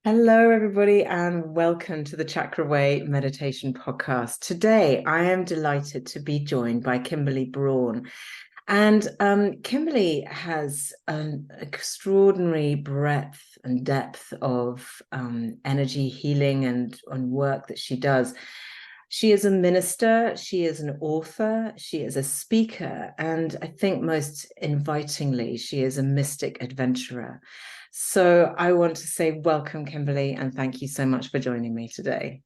Hello, everybody, and welcome to the Chakra Way Meditation Podcast. Today, I am delighted to be joined by Kimberly Braun. And Kimberly has an extraordinary breadth and depth of energy healing and work that she does. She is a minister, she is an author, she is a speaker, and I think most invitingly, she is a mystic adventurer. So I want to say welcome, Kimberly, and thank you so much for joining me today.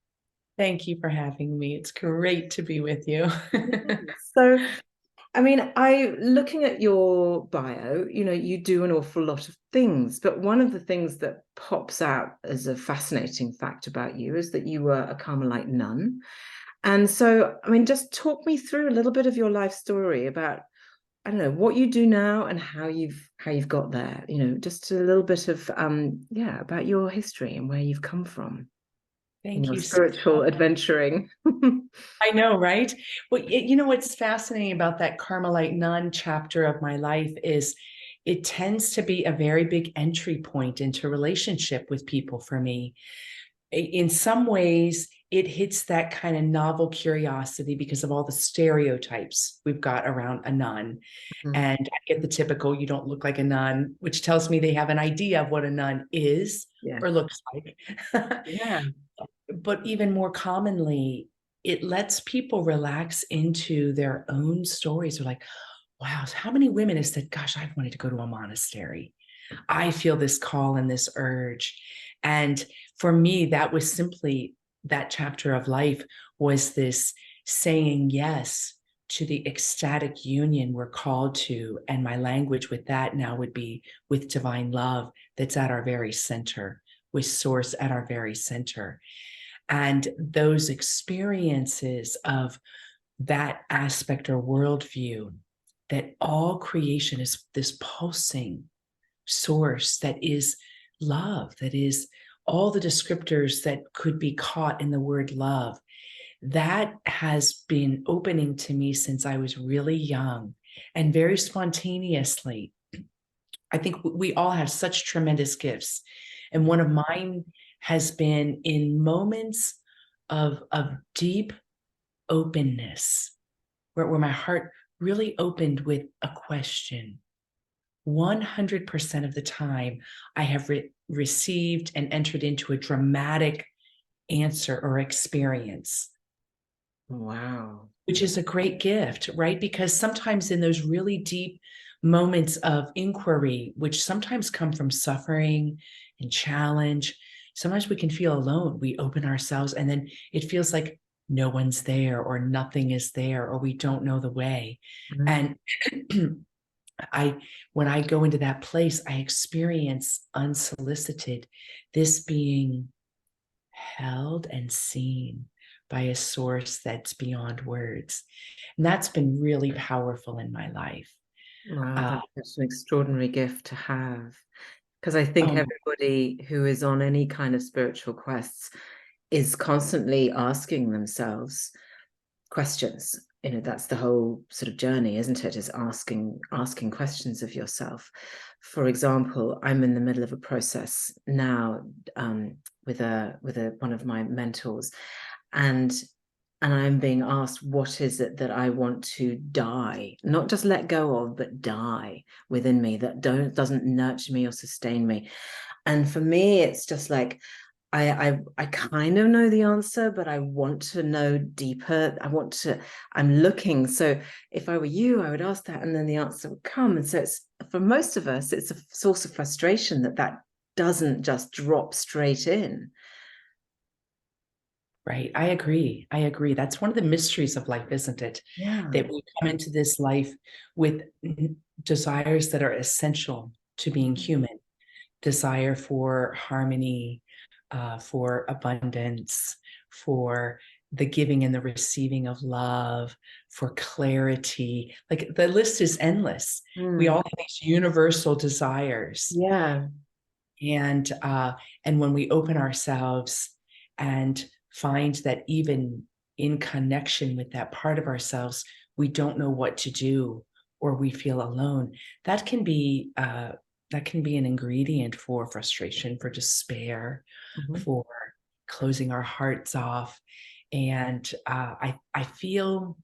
Thank you for having me. It's great to be with you. So, I mean, looking at your bio, you do an awful lot of things, but one of the things that pops out as a fascinating fact about you is that you were a Carmelite nun. And so, I mean, just talk me through a little bit of your life story about, I don't know, what you do now and how you've got there, just a little bit of about your history and where you've come from in Thank your you so spiritual much. adventuring. I know, right? Well, what's fascinating about that Carmelite nun chapter of my life is it tends to be a very big entry point into relationship with people for me. In some ways, it hits that kind of novel curiosity because of all the stereotypes we've got around a nun. Mhm. And I get the typical, you don't look like a nun, which tells me they have an idea of what a nun is Yeah. or looks like. Yeah. But even more commonly, it lets people relax into their own stories. They're like, wow, how many women have said, gosh, I've wanted to go to a monastery. I feel this call and this urge. And for me, that was simply that chapter of life was this saying yes to the ecstatic union we're called to. And my language with that now would be with divine love that's at our very center, with source at our very center. And those experiences of that aspect or worldview, that all creation is this pulsing source that is love, that is all the descriptors that could be caught in the word love. That has been opening to me since I was really young and very spontaneously. I think we all have such tremendous gifts. And one of mine has been in moments of deep openness, where my heart really opened with a question. 100% of the time, I have received and entered into a dramatic answer or experience, Wow. which is a great gift, right? Because sometimes in those really deep moments of inquiry, which sometimes come from suffering and challenge, sometimes we can feel alone. We open ourselves and then it feels like no one's there or nothing is there or we don't know the way. Mm. And I when I go into that place, I experience unsolicited this being held and seen by a source that's beyond words. And that's been really powerful in my life. Wow, Uh, that's such an extraordinary gift to have. Because I think um, everybody who is on any kind of spiritual quests is constantly asking themselves questions. That's the whole sort of journey, isn't it? Is asking questions of yourself. For example, I'm in the middle of a process now with a one of my mentors, and I'm being asked, what is it that I want to die, not just let go of, but die within me, that doesn't nurture me or sustain me. And for me, it's just like I kind of know the answer, but I want to know deeper. I'm looking. So if I were you, I would ask that, and then the answer would come. And so it's, for most of us, it's a source of frustration that doesn't just drop straight in. right. I agree. I agree. That's one of the mysteries of life, isn't it? Yeah. That we come into this life with desires that are essential to being human, desire for harmony, for abundance, for the giving and the receiving of love, for clarity. Like the list is endless. We all Mm. have these universal desires, Yeah. and when we open ourselves and find that even in connection with that part of ourselves, we don't know what to do or we feel alone. That can be that can be an ingredient for frustration, for despair, for closing our hearts off. And I feel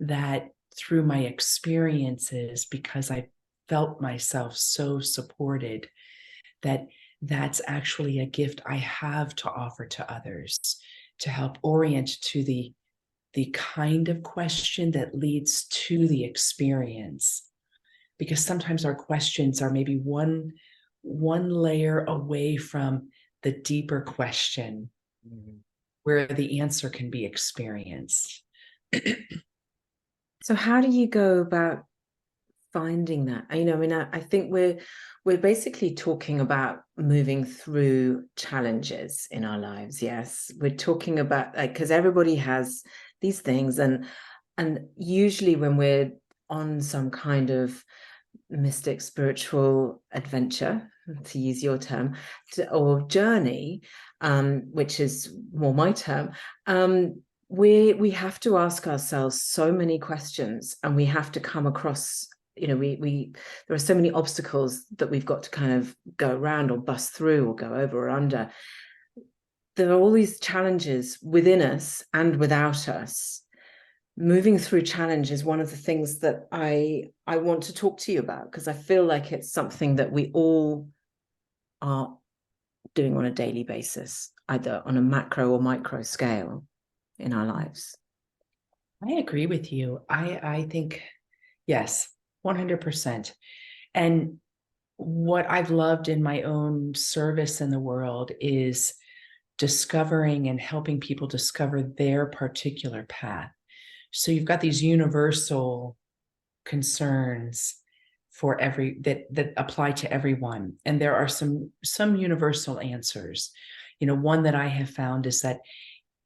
that through my experiences, because I felt myself so supported, that that's actually a gift I have to offer to others, to help orient to the kind of question that leads to the experience. Because sometimes our questions are maybe one layer away from the deeper question, where the answer can be experienced. So how do you go about finding that? I mean, I think we're basically talking about moving through challenges in our lives. Yes, we're talking about, like, because everybody has these things, and usually when we're on some kind of mystic spiritual adventure, to use your term, or journey, which is more my term, we have to ask ourselves so many questions, and we have to come across, we there are so many obstacles that we've got to kind of go around or bust through or go over or under. There are all these challenges within us and without us. Moving through challenge is one of the things that I want to talk to you about, because I feel like it's something that we all are doing on a daily basis, either on a macro or micro scale in our lives. I agree with you. I think, yes, 100%. And what I've loved in my own service in the world is discovering and helping people discover their particular path. So you've got these universal concerns for that apply to everyone, and there are some universal answers. One that I have found is that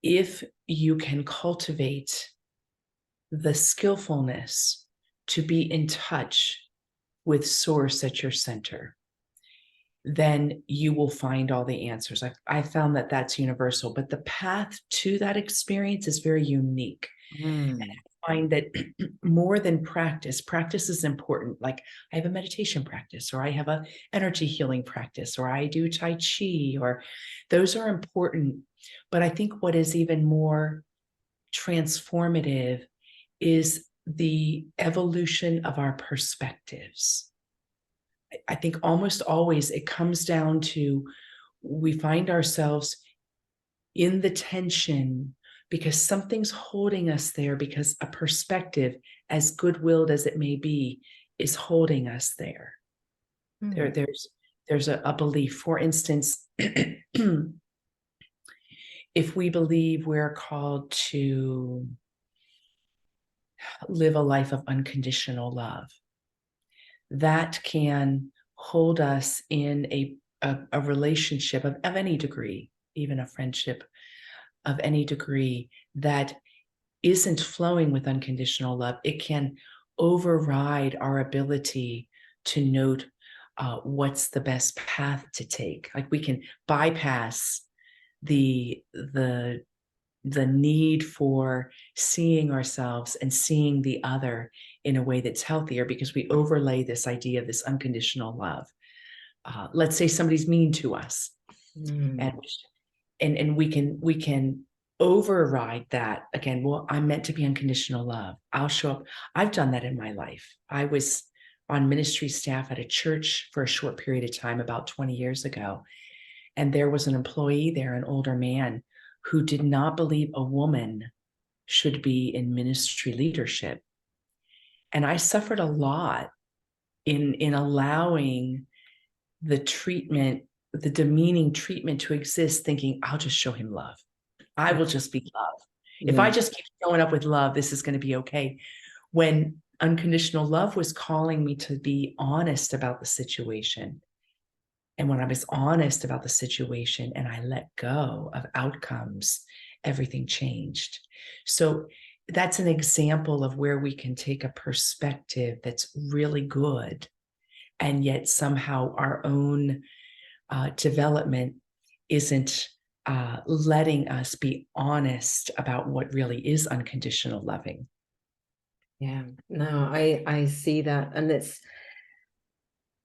if you can cultivate the skillfulness to be in touch with source at your center, then you will find all the answers. I found that that's universal, but the path to that experience is very unique. And I find that more than practice is important. Like, I have a meditation practice, or I have a energy healing practice, or I do Tai Chi, or those are important. But I think what is even more transformative is the evolution of our perspectives. I think almost always it comes down to, we find ourselves in the tension because something's holding us there, because a perspective, as good-willed as it may be, is holding us there. There's a belief. For instance, if we believe we're called to live a life of unconditional love, that can hold us in a relationship of any degree, even a friendship of any degree, that isn't flowing with unconditional love. It can override our ability to note what's the best path to take. Like, we can bypass the need for seeing ourselves and seeing the other in a way that's healthier, because we overlay this idea of this unconditional love. Let's say somebody's mean to us, and we can override that. Again, well, I'm meant to be unconditional love. I'll show up. I've done that in my life. I was on ministry staff at a church for a short period of time about 20 years ago. And there was an employee there, an older man, who did not believe a woman should be in ministry leadership. And I suffered a lot in allowing the treatment, the demeaning treatment to exist, thinking, I'll just show him love. I will just be love. If I just keep showing up with love, this is going to be okay. When unconditional love was calling me to be honest about the situation. And when I was honest about the situation and I let go of outcomes, everything changed. So that's an example of where we can take a perspective that's really good, and yet somehow our own development isn't letting us be honest about what really is unconditional loving. Yeah, no, I see that. And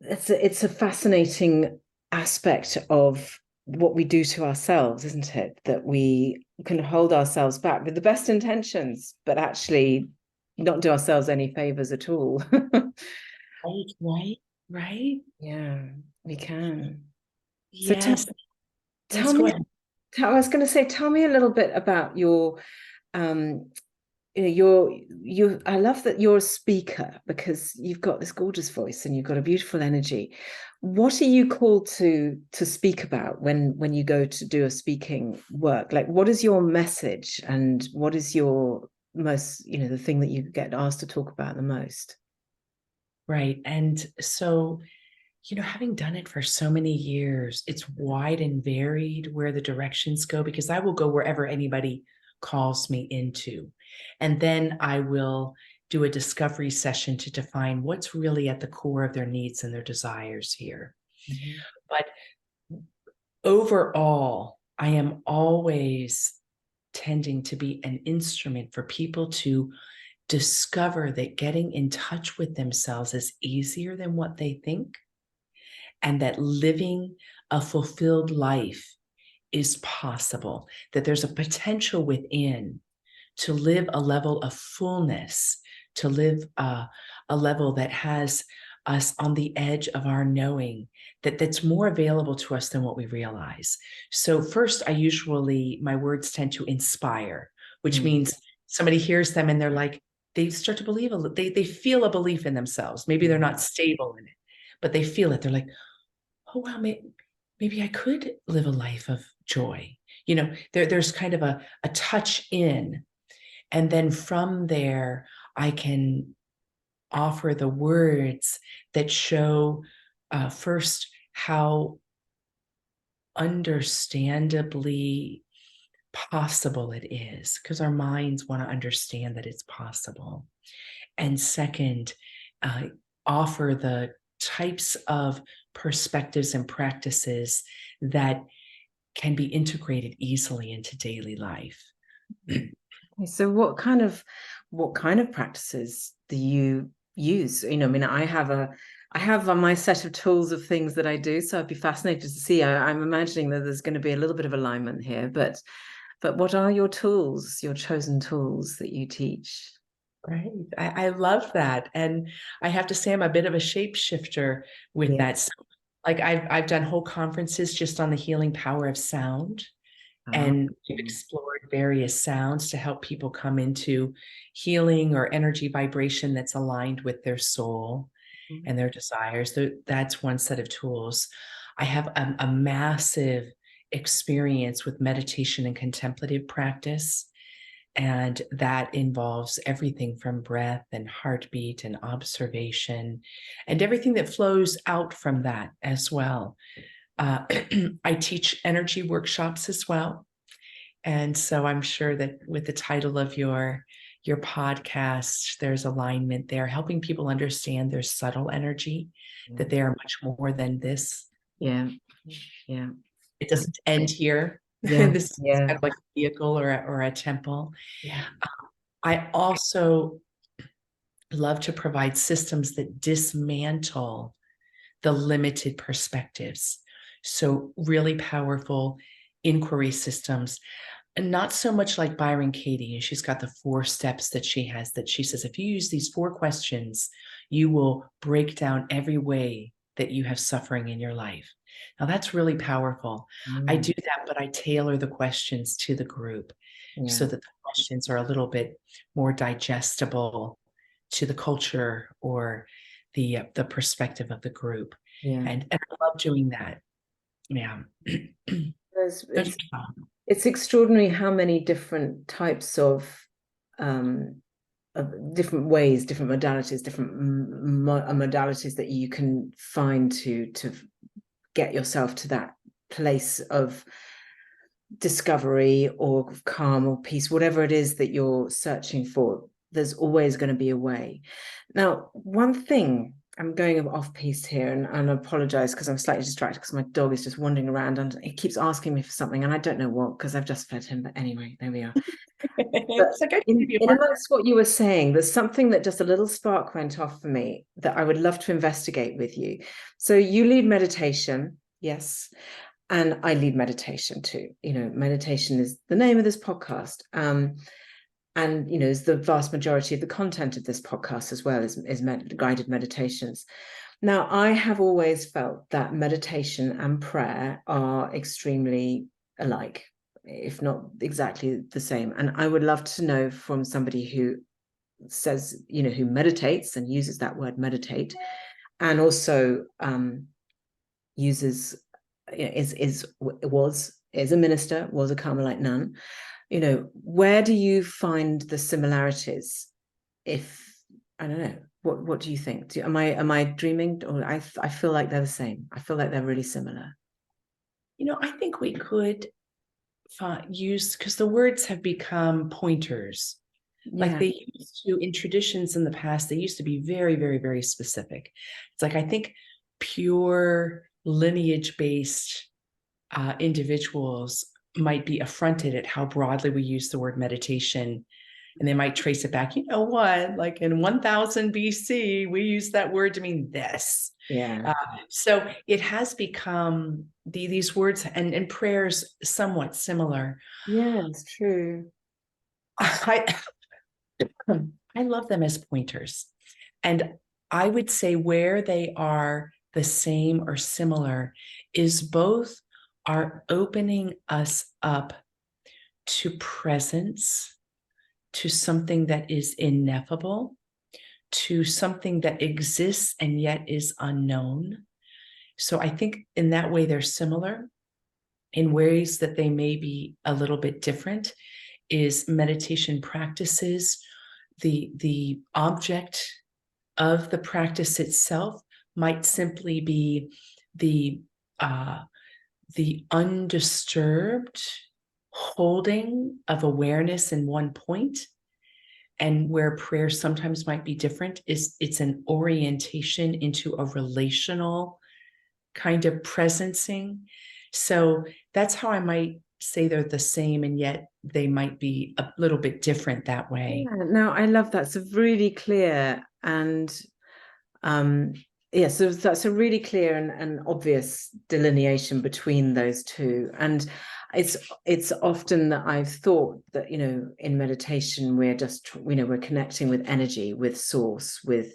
it's a fascinating aspect of what we do to ourselves, isn't it? That we can hold ourselves back with the best intentions, but actually not do ourselves any favors at all. Right, right, right. Yeah, we can. So Yes. tell Yes, go me, ahead. I was going to say, tell me a little bit about your um you I love that you're a speaker because you've got this gorgeous voice and you've got a beautiful energy. What are you called to speak about when you go to do a speaking work? Like, what is your message and what is your most, the thing that you get asked to talk about the most? Right. And so, having done it for so many years, it's wide and varied where the directions go because I will go wherever anybody calls me into. And then I will do a discovery session to define what's really at the core of their needs and their desires here. Mm-hmm. But overall, I am always tending to be an instrument for people to discover that getting in touch with themselves is easier than what they think, and that living a fulfilled life is possible, that there's a potential within to live a level of fullness, to live a level that has us on the edge of our knowing, that's more available to us than what we realize. So first, my words tend to inspire, which Mm. means somebody hears them and they're like, they start to believe, they feel a belief in themselves. Maybe they're not stable in it, but they feel it. They're like, oh, wow, maybe I could live a life of joy. There's kind of a touch in. And then from there, I can offer the words that show first how understandably possible it is, because our minds want to understand that it's possible. And second, uh, offer the types of perspectives and practices that can be integrated easily into daily life. So what kind of practices do you use? I mean, I have on my set of tools of things that I do, so I'd be fascinated to see. I'm imagining that there's going to be a little bit of alignment here, but what are your tools, your chosen tools that you teach? Right. I love that. And I have to say, I'm a bit of a shapeshifter with Yeah. that. So, like I've done whole conferences just on the healing power of sound. Ah, And we've explored various sounds to help people come into healing or energy vibration that's aligned with their soul mhm. and their desires. That's one set of tools. I have a massive experience with meditation and contemplative practice. And that involves everything from breath and heartbeat and observation and everything that flows out from that as well. I teach energy workshops as well. And so I'm sure that with the title of your podcast, there's alignment there, helping people understand their subtle energy, that they are much more than this. Yeah, yeah, It doesn't end here. yeah, This is yeah, kind of like a vehicle or a temple. yeah. I also love to provide systems that dismantle the limited perspectives. So, really powerful inquiry systems. And not so much like Byron Katie, and she's got the 4 steps that she has that she says, if you use these 4 questions, you will break down every way that you have suffering in your life. Now, that's really powerful. I Mm, do that, but I tailor the questions to the group yeah, so that the questions are a little bit more digestible to the culture or the perspective of the group. yeah. And I love doing that. Yeah. There's, Don't you? it's extraordinary how many different types um, of different ways, different modalities, different modalities that you can find to get yourself to that place of discovery or calm or peace, whatever it is that you're searching for. There's always going to be a way. Now, one thing, I'm going off piece here, and I apologize because I'm slightly distracted because my dog is just wandering around and he keeps asking me for something and I don't know what because I've just fed him. But anyway, there we are. But It's like I can give you a in marker. amongst what you were saying, there's something that just a little spark went off for me that I would love to investigate with you. So you lead meditation, yes, and I lead meditation too. Meditation is the name of this podcast. And is the vast majority of the content of this podcast as well, is guided meditations. Now, I have always felt that meditation and prayer are extremely alike, if not exactly the same. And I would love to know from somebody who says, who meditates and uses that word meditate, and also uses, is a minister, was a Carmelite nun. Where do you find the similarities? If I don't know, what do you think? Am I dreaming? Or I feel like they're the same. I feel like they're really similar. I think we could use, because the words have become pointers. Like they used to, in traditions in the past, they used to be very, very, very specific. It's like, I think pure lineage-based individuals might be affronted at how broadly we use the word meditation. And they might trace it back, like in 1000 BC, we used that word to mean this. Yeah. So it has become these words and prayers somewhat similar. Yeah, it's true. I love them as pointers. And I would say where they are the same or similar is both are opening us up to presence, to something that is ineffable, to something that exists and yet is unknown. So I think in that way they're similar. In ways that they may be a little bit different is meditation practices. The object of the practice itself might simply be the undisturbed holding of awareness in one point. And where prayer sometimes might be different is it's an orientation into a relational kind of presencing. So that's how I might say they're the same, and yet they might be a little bit different that way. Yeah, no, I love that. So really clear and so that's a really clear and obvious delineation between those two. And it's often that I've thought that, in meditation, we're just, we're connecting with energy, with source, with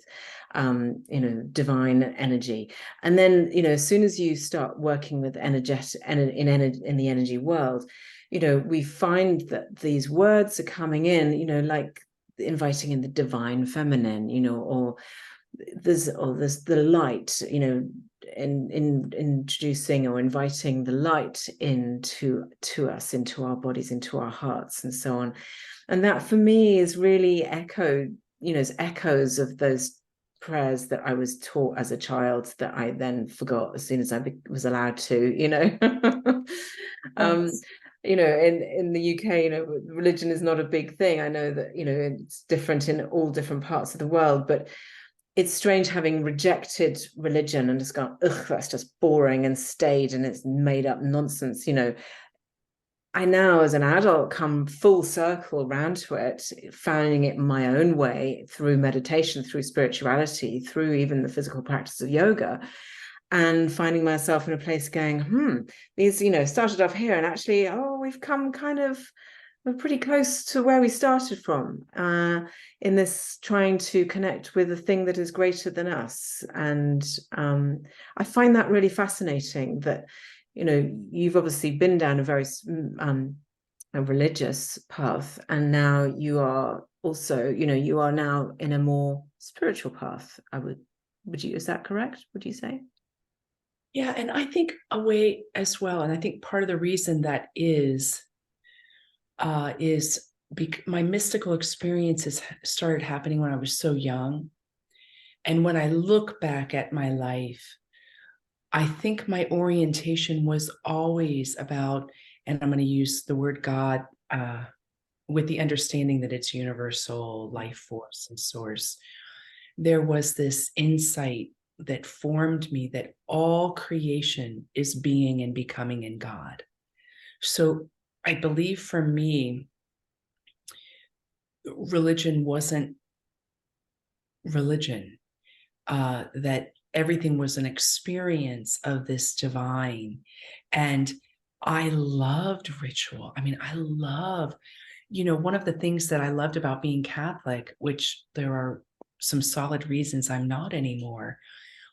divine energy. And then, as soon as you start working with energetic in the energy world, we find that these words are coming in, like inviting in the divine feminine, or there's the light, in introducing or inviting the light into us, into our bodies, into our hearts, and so on. And that for me is really echoed, as echoes of those prayers that I was taught as a child that I then forgot as soon as I was allowed to, Yes. in the UK, religion is not a big thing. I know that, it's different in all different parts of the world, but it's strange having rejected religion and just gone, ugh, that's just boring and staid and it's made up nonsense. I now, as an adult, come full circle around to it, finding it my own way through meditation, through spirituality, through even the physical practice of yoga, and finding myself in a place going, these, started off here and actually, we've come we're pretty close to where we started from, in this trying to connect with a thing that is greater than us. And I find that really fascinating that, you've obviously been down a very a religious path, and now you are also, you are now in a more spiritual path. Is that correct? Would you say? Yeah, and I think a way as well, and I think part of the reason that is my mystical experiences started happening when I was so young. And when I look back at my life, I think my orientation was always about, and I'm going to use the word God with the understanding that it's universal, life force, and source. There was this insight that formed me that all creation is being and becoming in God. So I believe for me, religion wasn't religion, that everything was an experience of this divine. And I loved ritual. I mean, I love, one of the things that I loved about being Catholic, which there are some solid reasons I'm not anymore,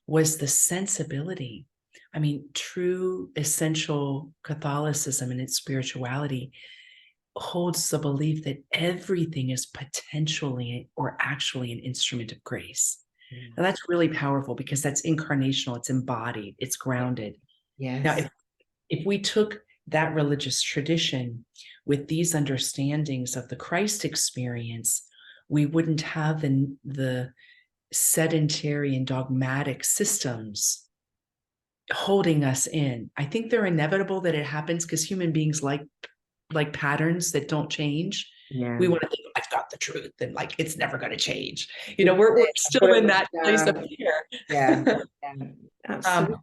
was the sensibility. I mean, true essential Catholicism and its spirituality holds the belief that everything is potentially or actually an instrument of grace. And that's really powerful because that's incarnational, it's embodied, it's grounded. Yes. Now, if we took that religious tradition with these understandings of the Christ experience, we wouldn't have the sedentary and dogmatic systems holding us in. I think they're inevitable that it happens because human beings like patterns that don't change. Yeah. We want to think, I've got the truth, and like it's never going to change. We're still in that place of fear. Yeah, absolutely.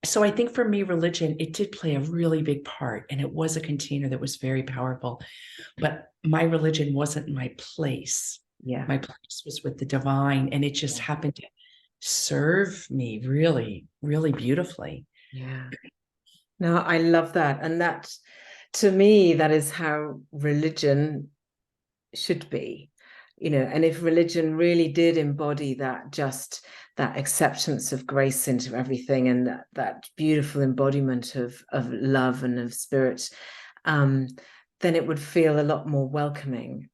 So I think for me, religion, it did play a really big part, and it was a container that was very powerful. But my religion wasn't my place. Yeah. My place was with the divine, and it just happened to serve me really, really beautifully. Yeah. No, I love that. And that, to me, that is how religion should be. And if religion really did embody that acceptance of grace into everything, and that beautiful embodiment of love and of spirit, then it would feel a lot more welcoming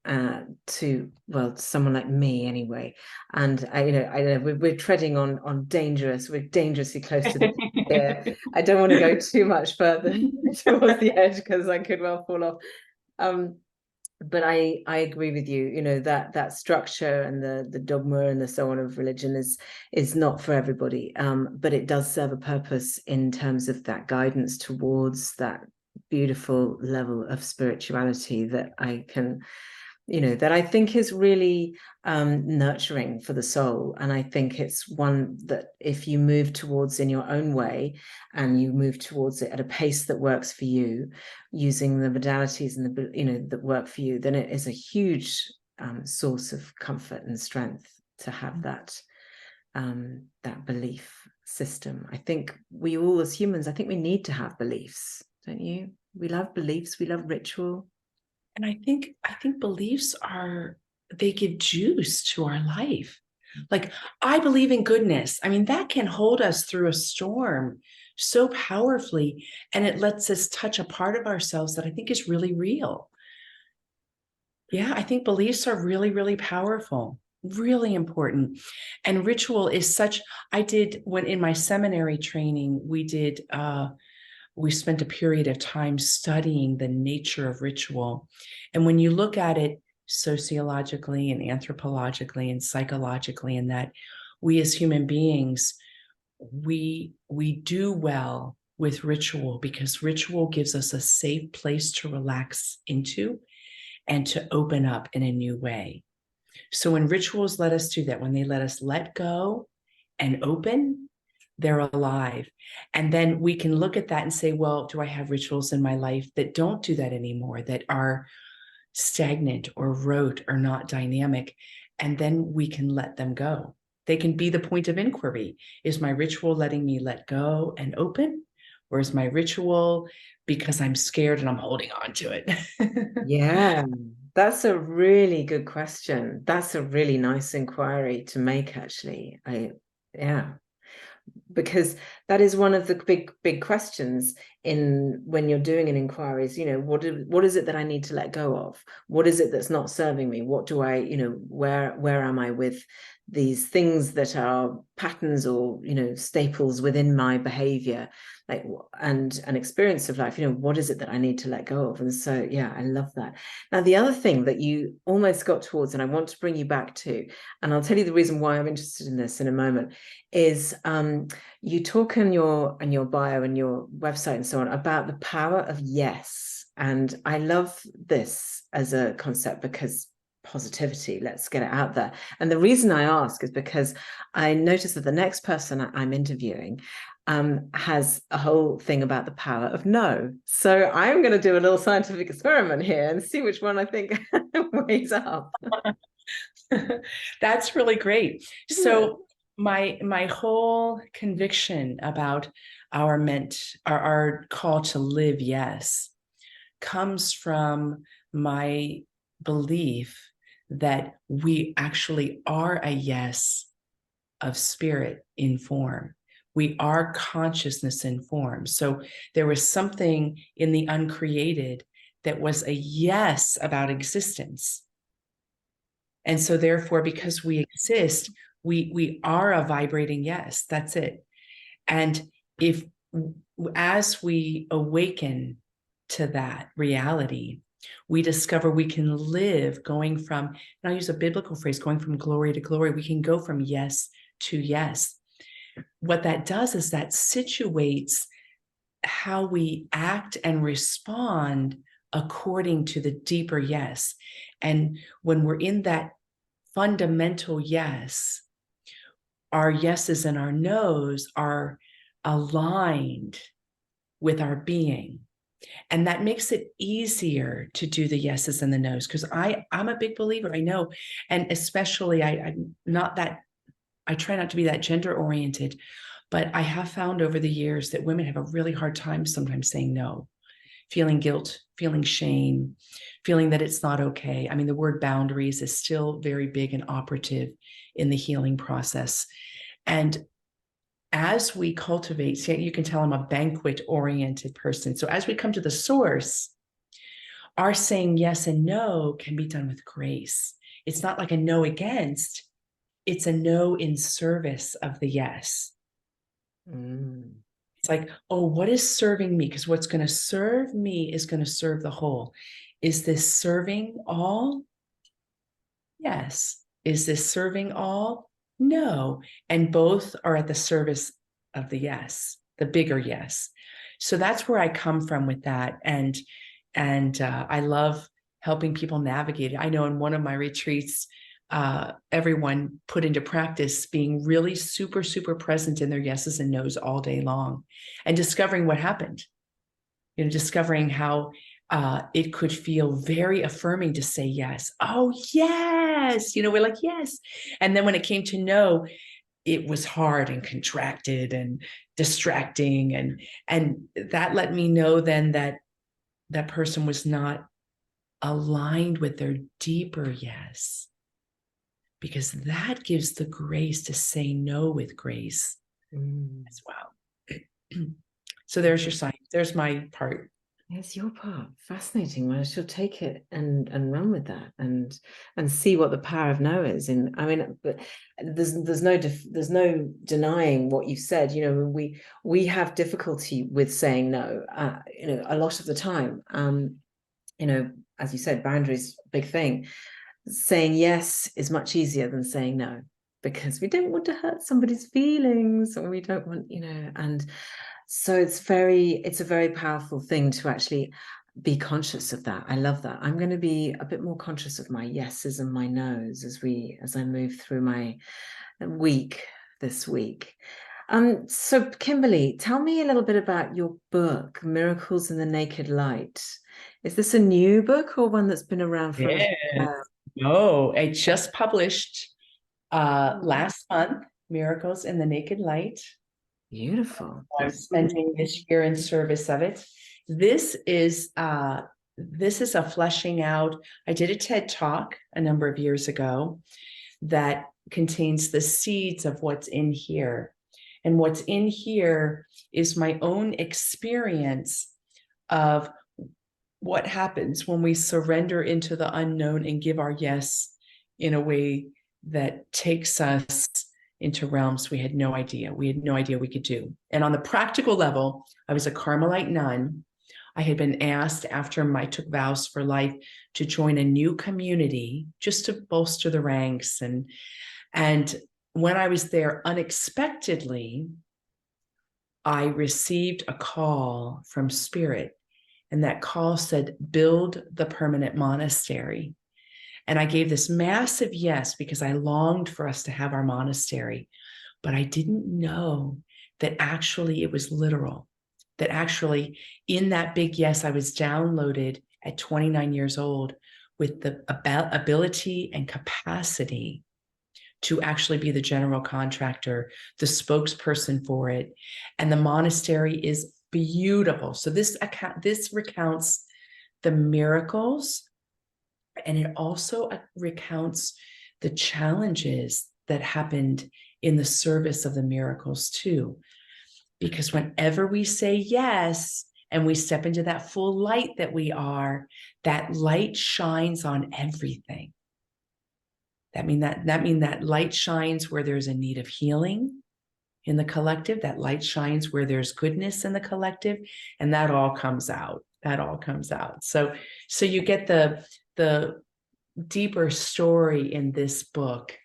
to someone like me anyway. And I know we're treading on we're dangerously close to the here. I don't want to go too much further towards the edge because I could well fall off. But I agree with you. That structure and the dogma and the so on of religion is not for everybody. But it does serve a purpose in terms of that guidance towards that beautiful level of spirituality that I can, that I think is really nurturing for the soul. And I think it's one that if you move towards in your own way, and you move towards it at a pace that works for you, using the modalities and that work for you, then it is a huge source of comfort and strength to have that belief system. I think we all, as humans, I think we need to have beliefs, don't you? We love beliefs, we love ritual. And I think beliefs they give juice to our life. Like, I believe in goodness. I mean, that can hold us through a storm so powerfully, and it lets us touch a part of ourselves that I think is really real. Yeah, I think beliefs are really, really powerful, really important. And ritual is when in my seminary training, we spent a period of time studying the nature of ritual. And when you look at it sociologically and anthropologically and psychologically, and that we as human beings, we do well with ritual because ritual gives us a safe place to relax into and to open up in a new way. So when rituals let us do that, when they let us let go and open, they're alive. And then we can look at that and say, well, do I have rituals in my life that don't do that anymore, that are stagnant or rote or not dynamic? And then we can let them go. They can be the point of inquiry. Is my ritual letting me let go and open? Or is my ritual because I'm scared and I'm holding on to it? Yeah, that's a really good question. That's a really nice inquiry to make, actually. Yeah, because that is one of the big questions when you're doing an inquiry is, what is it that I need to let go of? What is it that's not serving me? What do I, where am I with these things that are patterns or, staples within my behavior, like, and an experience of life? What is it that I need to let go of? And so, yeah, I love that. Now, the other thing that you almost got towards, and I want to bring you back to, and I'll tell you the reason why I'm interested in this in a moment, is you talk in your bio and your website and so on about the power of yes. And I love this as a concept because positivity, let's get it out there. And the reason I ask is because I noticed that the next person I'm interviewing, has a whole thing about the power of no. So I'm going to do a little scientific experiment here and see which one I think weighs up. That's really great. So my whole conviction about our call to live yes comes from my belief that we actually are a yes of spirit in form. We are consciousness in form. So there was something in the uncreated that was a yes about existence. And so therefore, because we exist, we are a vibrating yes. That's it. And if as we awaken to that reality, we discover we can live going from, and I'll use a biblical phrase, going from glory to glory. We can go from yes to yes. What that does is that situates how we act and respond according to the deeper yes. And when we're in that fundamental yes, our yeses and our nos are aligned with our being. And that makes it easier to do the yeses and the nos, because I'm a big believer, I know. And especially I'm not that, I try not to be that gender oriented, but I have found over the years that women have a really hard time sometimes saying no, feeling guilt, feeling shame, feeling that it's not okay. I mean, the word boundaries is still very big and operative in the healing process. And as we cultivate, see, you can tell I'm a banquet-oriented person. So as we come to the source, our saying yes and no can be done with grace. It's not like a no against, it's a no in service of the yes. It's like, oh, what is serving me? Because what's going to serve me is going to serve the whole. Is this serving all? Yes. Is this serving all? No. And both are at the service of the yes, the bigger yes. So that's where I come from with that. And I love helping people navigate it. I know in one of my retreats, everyone put into practice being really super, super present in their yeses and nos all day long and discovering what happened, discovering how it could feel very affirming to say yes. Oh, yes. We're like, yes. And then when it came to no, it was hard and contracted and distracting. And that let me know then that that person was not aligned with their deeper yes, because that gives the grace to say no with grace as well. So there's your sign. There's my part. It's your part. Fascinating. I shall take it and run with that and see what the power of no is. And I mean, but there's no denying what you've said. We have difficulty with saying no. A lot of the time. As you said, boundaries, big thing. Saying yes is much easier than saying no, because we don't want to hurt somebody's feelings, or we don't want, and so it's a very powerful thing to actually be conscious of that. I love that. I'm going to be a bit more conscious of my yeses and my nos as I move through my week this week. So Kimberly, tell me a little bit about your book, Miracles in the Naked Light. Is this a new book or one that's been around for a while? No, I just published last month, Miracles in the Naked Light. Beautiful. I'm spending this year in service of it. This is a fleshing out. I did a TED Talk a number of years ago that contains the seeds of what's in here. And what's in here is my own experience of what happens when we surrender into the unknown and give our yes in a way that takes us into realms we had no idea we could do. And on the practical level, I was a Carmelite nun. I had been asked after I took vows for life to join a new community just to bolster the ranks. And when I was there, unexpectedly, I received a call from Spirit. And that call said, build the permanent monastery. And I gave this massive yes, because I longed for us to have our monastery. But I didn't know that actually it was literal, that actually in that big yes, I was downloaded at 29 years old with the ability and capacity to actually be the general contractor, the spokesperson for it. And the monastery is beautiful. So this recounts the miracles, and it also recounts the challenges that happened in the service of the miracles too. Because whenever we say yes, and we step into that full light that we are, that light shines on everything. That mean that light shines where there's a need of healing in the collective. That light shines where there's goodness in the collective, and that all comes out. That all comes out. So you get the deeper story in this book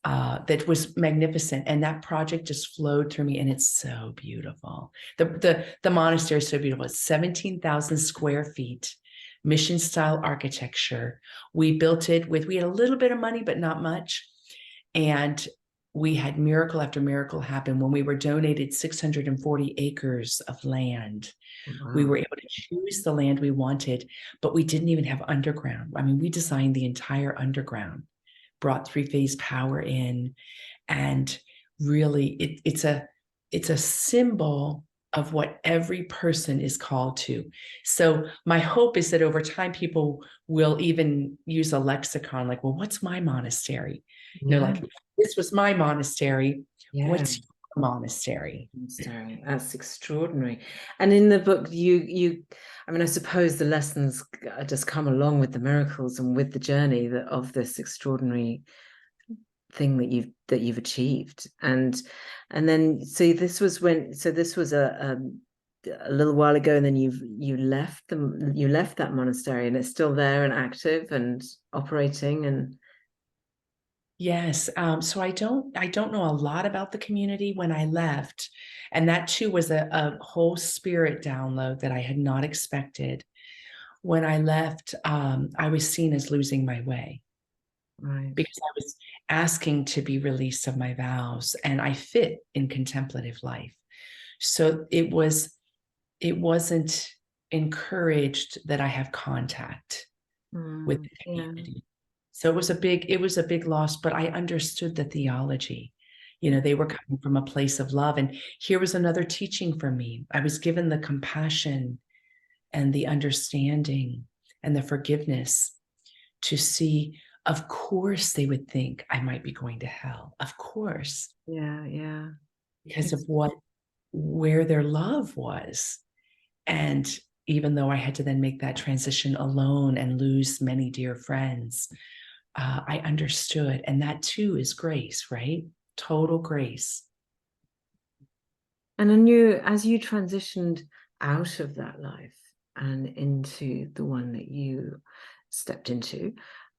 that was magnificent, and that project just flowed through me, and it's so beautiful. The monastery is so beautiful. It's 17,000 square feet, mission style architecture. We built it we had a little bit of money, but not much, and we had miracle after miracle happen. When we were donated 640 acres of land, wow. We were able to choose the land we wanted, but we didn't even have underground. I mean, we designed the entire underground, brought 3-phase power in, and really it's a symbol of what every person is called to. So my hope is that over time people will even use a lexicon like, well, what's my monastery? Yeah. They're like, this was my monastery. Yeah. What's your monastery? That's extraordinary. And in the book, you I mean, I suppose the lessons just come along with the miracles and with the journey of this extraordinary thing that you've achieved. And then this was a little while ago, and then you left that monastery, and it's still there and active and operating. And yes, so I don't know a lot about the community when I left, and that too was a whole spirit download that I had not expected. When I left, I was seen as losing my way. Right. Because I was asking to be released of my vows, and I fit in contemplative life. So it wasn't encouraged that I have contact with the community. Yeah. So it was a big loss, but I understood the theology. You know, they were coming from a place of love. And here was another teaching for me. I was given the compassion and the understanding and the forgiveness to see, of course, they would think I might be going to hell. Of course. Yeah. Because of where their love was. And even though I had to then make that transition alone and lose many dear friends, I understood. And that too is grace, right? Total grace. And as you transitioned out of that life and into the one that you stepped into,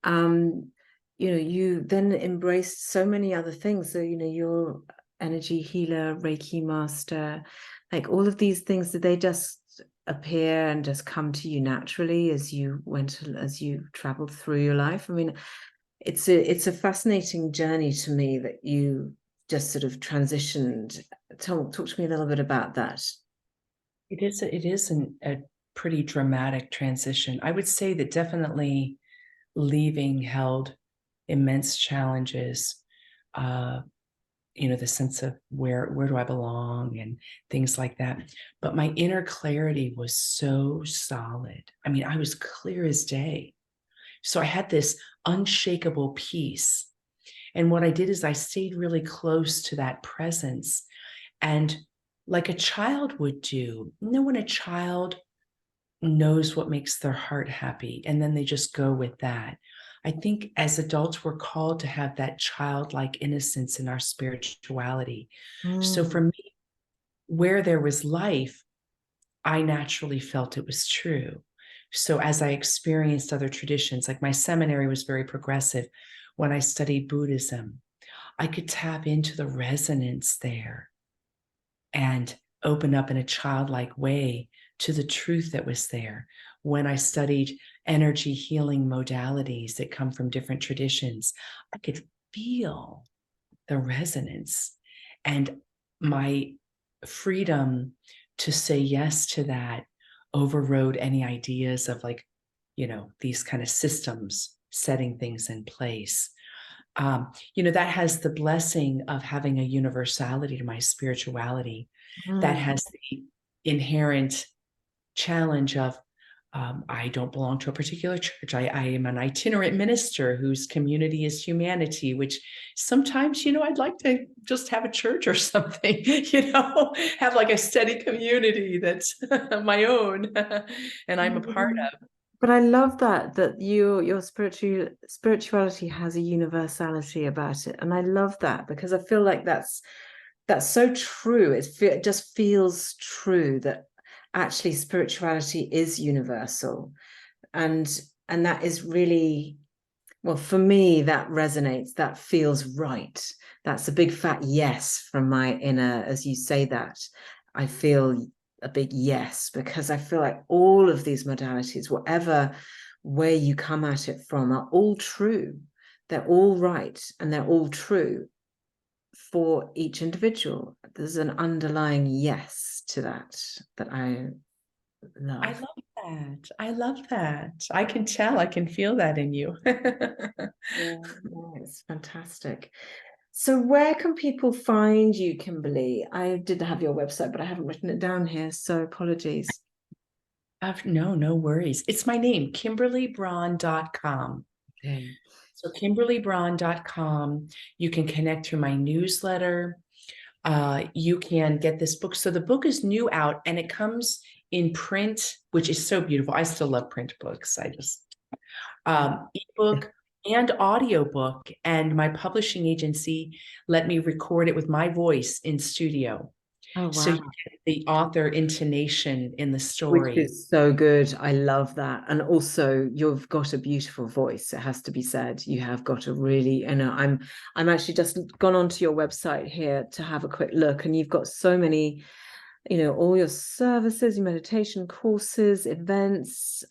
you then embraced so many other things. So, you're energy healer, Reiki master, like all of these things, did they just appear and just come to you naturally as you traveled through your life? I mean, it's a fascinating journey to me that you just sort of transitioned. Talk to me a little bit about that. It is a pretty dramatic transition. I would say that definitely leaving held immense challenges. The sense of where do I belong and things like that. But my inner clarity was so solid. I mean, I was clear as day. So I had this unshakable peace. And what I did is I stayed really close to that presence. And like a child would do, when a child knows what makes their heart happy, and then they just go with that. I think as adults, we're called to have that childlike innocence in our spirituality. So for me, where there was life, I naturally felt it was true. So as I experienced other traditions, like my seminary was very progressive. When I studied Buddhism, I could tap into the resonance there and open up in a childlike way to the truth that was there. When I studied energy healing modalities that come from different traditions, I could feel the resonance. And my freedom to say yes to that overrode any ideas of like, these kind of systems setting things in place. That has the blessing of having a universality to my spirituality that has the inherent challenge of I don't belong to a particular church. I am an itinerant minister whose community is humanity, which sometimes, I'd like to just have a church or something, have like a steady community that's my own and I'm a part of. But I love that your spirituality has a universality about it, and I love that because I feel like that's so true. It just feels true that actually spirituality is universal, and that is really, well, for me, that resonates. That feels right. That's a big fat yes from my inner. As you say that, I feel a big yes, because I feel like all of these modalities, whatever way you come at it from, are all true. They're all right, and they're all true for each individual. There's an underlying yes to that I love. I love that. I love that. I can tell, I can feel that in you. Yeah, it's fantastic. So where can people find you, Kimberly? I did have your website, but I haven't written it down here, so apologies. No worries. It's my name, KimberlyBraun.com. Okay. So KimberlyBraun.com. You can connect through my newsletter. You can get this book. So the book is new out and it comes in print, which is so beautiful. I still love print books. I just ebook and audiobook. And my publishing agency let me record it with my voice in studio. Oh, wow. So you get the author intonation in the story. Which is so good. I love that. And also you've got a beautiful voice, it has to be said. You have got a really, I'm actually just gone onto your website here to have a quick look, and you've got so many, all your services, your meditation courses, events,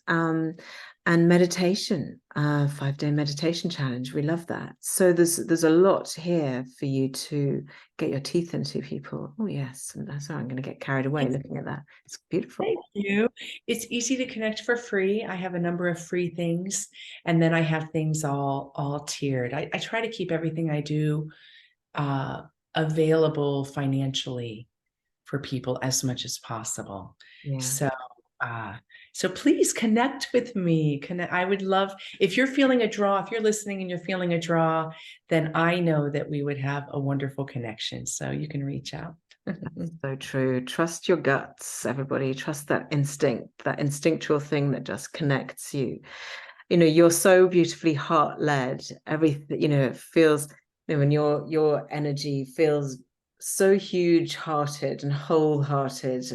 and meditation, 5-day meditation challenge. We love that. So there's a lot here for you to get your teeth into, people. Oh yes, and that's why I'm going to get carried away looking at that. It's beautiful. Thank you. It's easy to connect for free. I have a number of free things, and then I have things all tiered. I try to keep everything I do available financially for people as much as possible. Yeah. So please connect with me. I would love, if you're feeling a draw, if you're listening and you're feeling a draw, then I know that we would have a wonderful connection. So you can reach out. So true. Trust your guts, everybody. Trust that instinct, that instinctual thing that just connects you. You're so beautifully heart-led. Everything, it feels, when your energy feels so huge-hearted and wholehearted.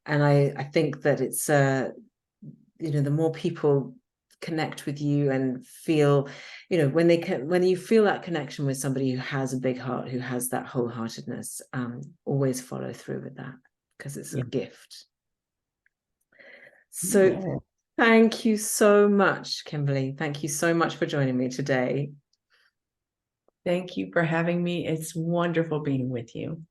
And I think that it's the more people connect with you and feel, when you feel that connection with somebody who has a big heart, who has that wholeheartedness, always follow through with that, because it's a gift. So thank you so much, Kimberly. Thank you so much for joining me today. Thank you for having me. It's wonderful being with you.